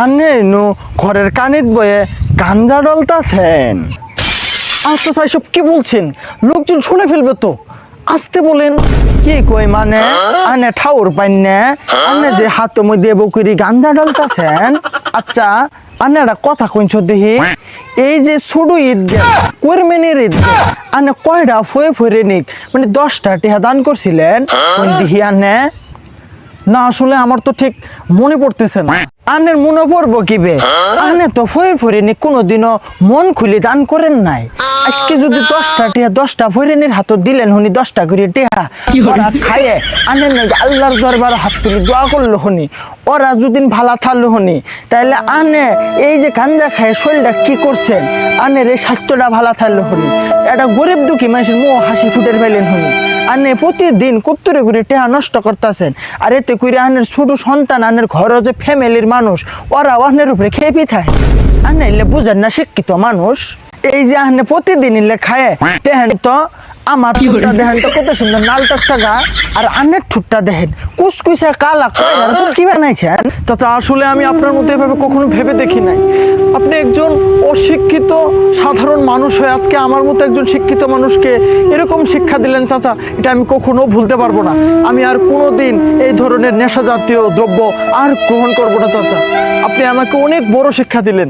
আনে নো ঘরের কানিত বয়ে গাঞ্জা ডলতাছেন। আচ্ছা স্যার সব কি বলছেন, লোকজন শুনে ফেলবে তো, আসতে বলেন। কি কই মানে আনে ঠাউর পাইন না আনে যে হাতের মধ্যে বকুরি গাঞ্জা ডলতাছেন। আচ্ছা আনে একটা কথা কইছ দেখি, এই যে ছোট ঈদ কোরবানির ঈদ আনে কয়টা ফয়ে ফয়ে নিক মানে 10টা টিহা দান করছিলেন দেখি আনে? না আসলে আমার তো ঠিক মনে পড়তেছে না। আনের মনে পড়বো কিবে, আনে তো ফয়ে ফয়ে নি কোনোদিনও মন খুলে দান করেন নাই। আজকে যদি 10টা টিহা 10টা ফরিনের হাত দিলেন হনি 10টা করে টিহা ওরা খায়ে আনের নাকি আল্লাহর দরবার হাত তুলে দোয়া করলো হনি, ওরা যদি ভালা থাকলো হনি, তাইলে আনে এই যে গাঞ্জা খায় শরীরটা কি করছেন, আনের এই স্বাস্থ্যটা ভালা থাকলো হনি, একটা গরিব দুঃখী মানুষের মুখ হাসি ফুটের ফেলেন হনি। আনে প্রতিদিন কত্তরে করে টেহা নষ্ট করতেছেন, আর এতে করে আনের ছোট সন্তান আনের ঘরে যে ফ্যামিলির মানুষ ওরা আনের উপরে খেপি থাকে। আনে এলে বুঝেন না শিক্ষিত মানুষ, এই যে আনে প্রতিদিন এলে খায় দেখেন তো আমার ঠুটটা দেখেন তো কত সুন্দর লাল টকটকা, আর আনের ঠুটটা দেখেন কুচকুচে কালা কি বানাইছেন। চাচা আসলে আমি আপনার মতো এভাবে কখনো ভেবে দেখি নাই। আপনি একজন অশিক্ষিত সাধারণ মানুষ হয়ে আজকে আমার মতো একজন শিক্ষিত মানুষকে এরকম শিক্ষা দিলেন চাচা, এটা আমি কখনো ভুলতে পারবো না। আমি আর কোনোদিন এই ধরনের নেশা জাতীয় দ্রব্য আর গ্রহণ করবো না চাচা, আপনি আমাকে অনেক বড় শিক্ষা দিলেন।